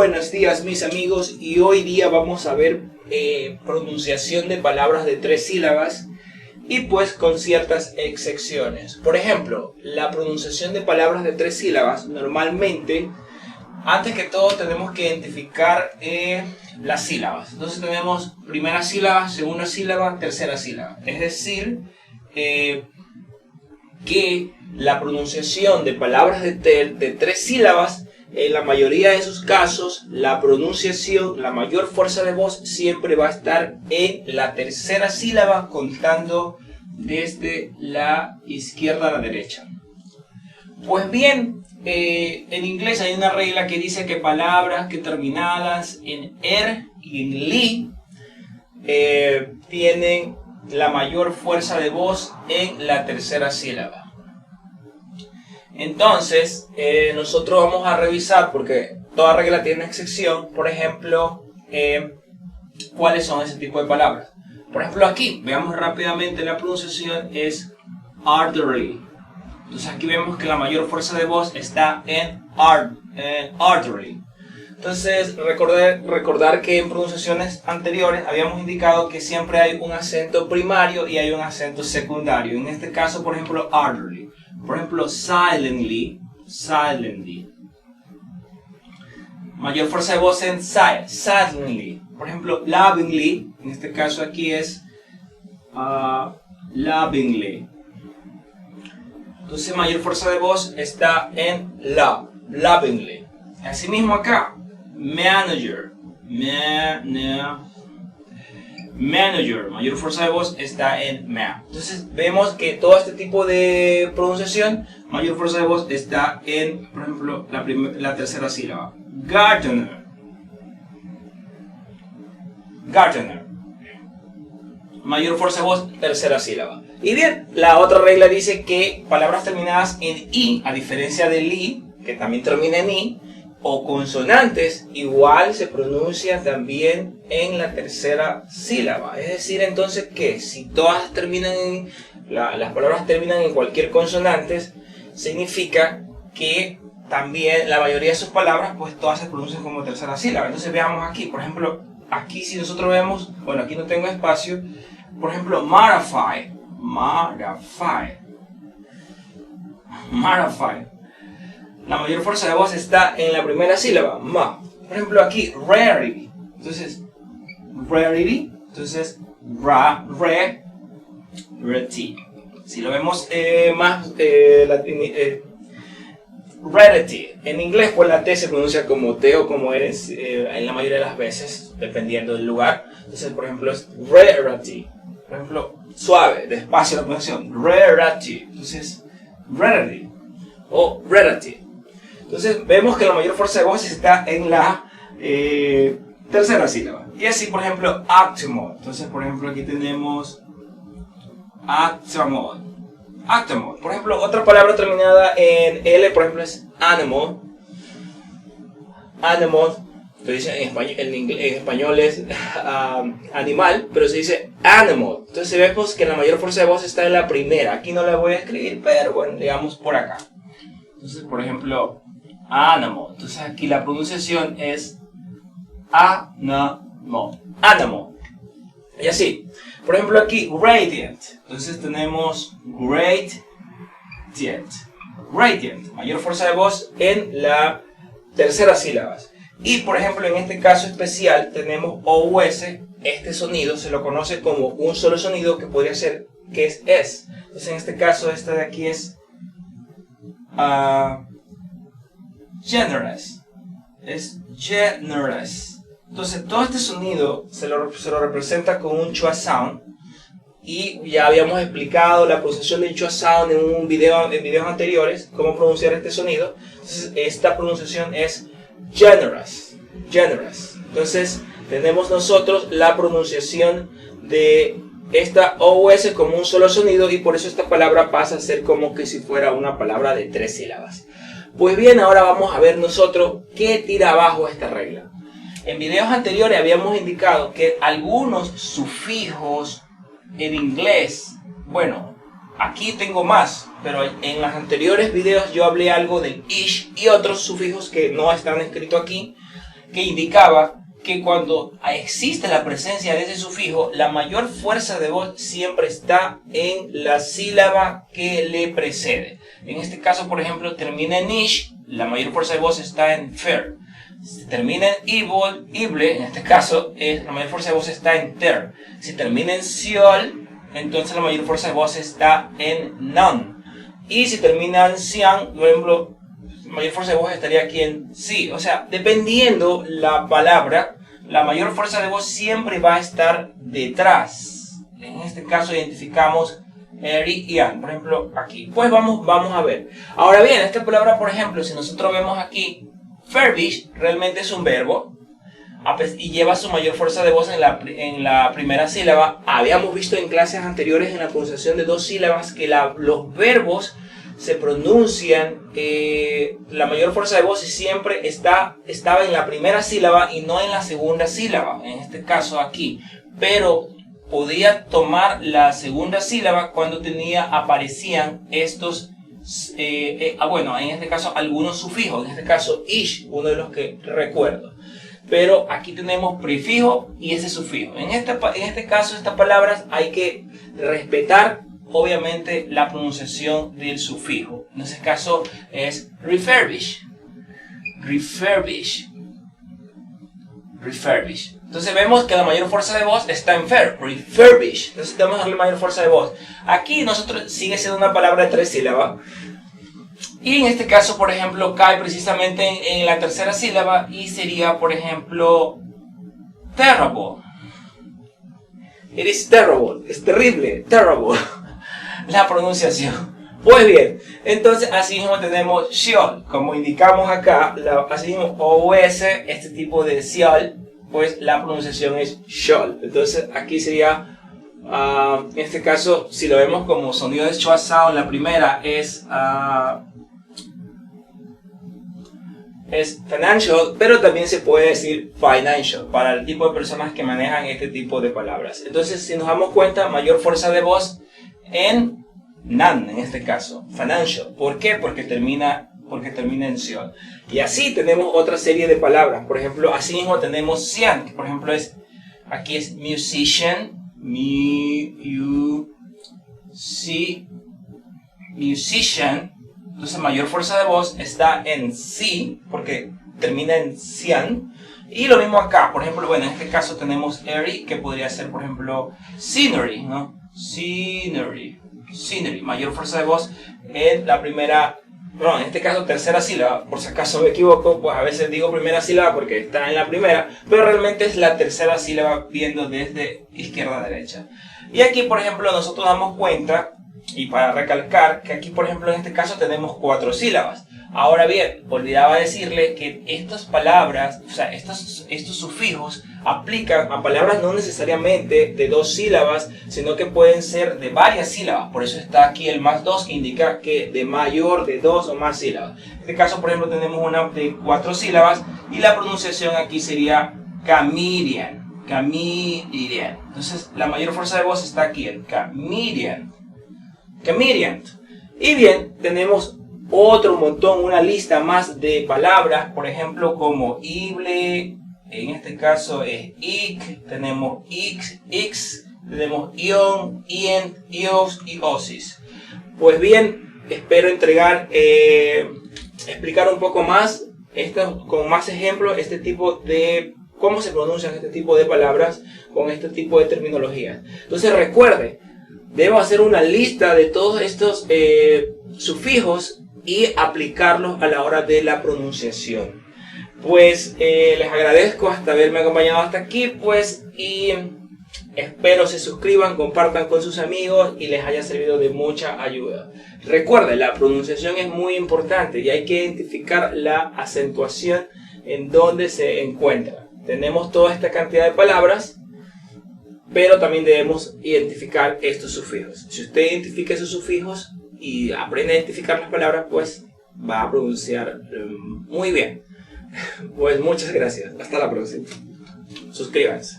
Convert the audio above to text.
Buenos días mis amigos, y hoy día vamos a ver pronunciación de palabras de 3 sílabas y pues con ciertas excepciones. Por ejemplo, la pronunciación de palabras de 3 sílabas normalmente, antes que todo tenemos que identificar las sílabas. Entonces tenemos primera sílaba, segunda sílaba, tercera sílaba. Es decir, que la pronunciación de palabras de 3 sílabas, en la mayoría de sus casos, la pronunciación, la mayor fuerza de voz siempre va a estar en la tercera sílaba, contando desde la izquierda a la derecha. Pues bien, en inglés hay una regla que dice que palabras que terminadas en er y en li tienen la mayor fuerza de voz en la tercera sílaba. Entonces, nosotros vamos a revisar, porque toda regla tiene una excepción, por ejemplo, cuáles son ese tipo de palabras. Por ejemplo, aquí, veamos rápidamente la pronunciación, es artery. Entonces aquí vemos que la mayor fuerza de voz está en artery. Entonces, recordar que en pronunciaciones anteriores habíamos indicado que siempre hay un acento primario y hay un acento secundario. En este caso, por ejemplo, artery. Por ejemplo, silently. Mayor fuerza de voz en silently. Por ejemplo, lovingly. En este caso aquí es lovingly. Entonces, mayor fuerza de voz está en lovingly. Asimismo acá, manager. Manager, mayor fuerza de voz está en man. Entonces vemos que todo este tipo de pronunciación, mayor fuerza de voz está en, por ejemplo, la tercera sílaba. Gardener. Mayor fuerza de voz, tercera sílaba. Y bien, la otra regla dice que palabras terminadas en i, a diferencia de li, que también termina en i, o consonantes, igual se pronuncia también en la tercera sílaba. Es decir, entonces que si todas terminan en, las palabras terminan en cualquier consonante, significa que también la mayoría de sus palabras, pues todas se pronuncian como tercera sílaba. Entonces veamos aquí, por ejemplo, aquí si nosotros vemos, bueno, aquí no tengo espacio, por ejemplo, marify. La mayor fuerza de voz está en la primera sílaba, ma. Por ejemplo, aquí, rarity. Entonces, rarity. Entonces, rarity. Si lo vemos más, rarity. En inglés, pues la T se pronuncia como T o como R en la mayoría de las veces, dependiendo del lugar. Entonces, por ejemplo, es rarity. Por ejemplo, suave, despacio la pronunciación. Rarity. Entonces, rarity. O rarity. Entonces vemos que la mayor fuerza de voz está en la tercera sílaba. Y así, por ejemplo, actomod. Entonces, por ejemplo, aquí tenemos actomod. Por ejemplo, otra palabra terminada en L, por ejemplo, es animal. Entonces, en español es animal, pero se dice animal. Entonces vemos que la mayor fuerza de voz está en la primera. Aquí no la voy a escribir, pero bueno, digamos por acá. Entonces, por ejemplo, animal. Entonces aquí la pronunciación es animal. Y así. Por ejemplo aquí, radiant. Entonces tenemos radiant. Mayor fuerza de voz en la tercera sílaba. Y por ejemplo en este caso especial tenemos OUS. Este sonido se lo conoce como un solo sonido que podría ser que es S. Entonces en este caso este de aquí es generous. Entonces todo este sonido se lo representa con un schwa sound. Y ya habíamos explicado la pronunciación del schwa sound en videos anteriores, cómo pronunciar este sonido. Entonces esta pronunciación es generous. Entonces tenemos nosotros la pronunciación de esta OUS como un solo sonido, y por eso esta palabra pasa a ser como que si fuera una palabra de 3 sílabas. Pues bien, ahora vamos a ver nosotros qué tira abajo esta regla. En videos anteriores habíamos indicado que algunos sufijos en inglés, bueno, aquí tengo más, pero en los anteriores videos yo hablé algo del ish y otros sufijos que no están escritos aquí, que indicaba que cuando existe la presencia de ese sufijo, la mayor fuerza de voz siempre está en la sílaba que le precede. En este caso, por ejemplo, termina en ish, la mayor fuerza de voz está en fer. Si termina en ible, en este caso, la mayor fuerza de voz está en ter. Si termina en siol, entonces la mayor fuerza de voz está en non. Y si termina en sian, por ejemplo, la mayor fuerza de voz estaría aquí en sí. O sea, dependiendo la palabra, la mayor fuerza de voz siempre va a estar detrás. En este caso identificamos eri y an, por ejemplo, aquí. Pues vamos a ver. Ahora bien, esta palabra, por ejemplo, si nosotros vemos aquí, furbish realmente es un verbo y lleva su mayor fuerza de voz en la primera sílaba. Habíamos visto en clases anteriores en la pronunciación de dos sílabas que los verbos se pronuncian, la mayor fuerza de voz siempre estaba en la primera sílaba y no en la segunda sílaba, en este caso aquí. Pero podía tomar la segunda sílaba cuando aparecían estos bueno, en este caso algunos sufijos, en este caso ish, uno de los que recuerdo. Pero aquí tenemos prefijo y ese sufijo. En este caso, estas palabras hay que respetar obviamente la pronunciación del sufijo. En este caso es refurbish, refurbish, refurbish. Entonces vemos que la mayor fuerza de voz está en refurbish. Entonces tenemos la mayor fuerza de voz. Aquí nosotros sigue siendo una palabra de 3 sílabas. Y en este caso, por ejemplo, cae precisamente en la tercera sílaba y sería, por ejemplo, terrible. It is terrible. Es terrible. Terrible. La pronunciación. Pues bien, entonces así mismo tenemos shiol. Como indicamos acá, así mismo OS, este tipo de siol, pues la pronunciación es shol. Entonces aquí sería, en este caso, si lo vemos como sonido de schwa sound, la primera es financial, pero también se puede decir financial para el tipo de personas que manejan este tipo de palabras. Entonces, si nos damos cuenta, mayor fuerza de voz en nan, en este caso, financial. ¿Por qué? Porque termina en sion. Y así tenemos otra serie de palabras. Por ejemplo, así mismo tenemos sian, que por ejemplo aquí es musician, musician. Entonces mayor fuerza de voz está en si, porque termina en sian. Y lo mismo acá, por ejemplo, bueno, en este caso tenemos eri, que podría ser, por ejemplo, scenery, ¿no? Scenery, mayor fuerza de voz en la primera, no, en este caso tercera sílaba. Por si acaso me equivoco, pues a veces digo primera sílaba porque está en la primera, pero realmente es la tercera sílaba viendo desde izquierda a derecha. Y aquí, por ejemplo, nosotros damos cuenta, y para recalcar, que aquí, por ejemplo, en este caso tenemos 4 sílabas. Ahora bien, olvidaba decirle que estas palabras, o sea, estos sufijos aplican a palabras no necesariamente de 2 sílabas, sino que pueden ser de varias sílabas. Por eso está aquí el +2, que indica que de mayor de 2 o más sílabas. En este caso, por ejemplo, tenemos una de 4 sílabas y la pronunciación aquí sería comedian, comedian. Entonces, la mayor fuerza de voz está aquí, el comedian, comedian. Y bien, tenemos otro montón, una lista más de palabras, por ejemplo, como ible, en este caso es ik, tenemos x, tenemos ion, ient, ios y osis. Pues bien, espero explicar un poco más, con más ejemplos, este tipo de cómo se pronuncian este tipo de palabras con este tipo de terminología. Entonces recuerde, debo hacer una lista de todos estos sufijos y aplicarlos a la hora de la pronunciación. Pues les agradezco hasta haberme acompañado hasta aquí, pues, y espero se suscriban, compartan con sus amigos y les haya servido de mucha ayuda. Recuerden, la pronunciación es muy importante y hay que identificar la acentuación en donde se encuentra. Tenemos toda esta cantidad de palabras, pero también debemos identificar estos sufijos. Si usted identifica esos sufijos y aprende a identificar las palabras, pues va a pronunciar muy bien. Pues muchas gracias. Hasta la próxima. Suscríbanse.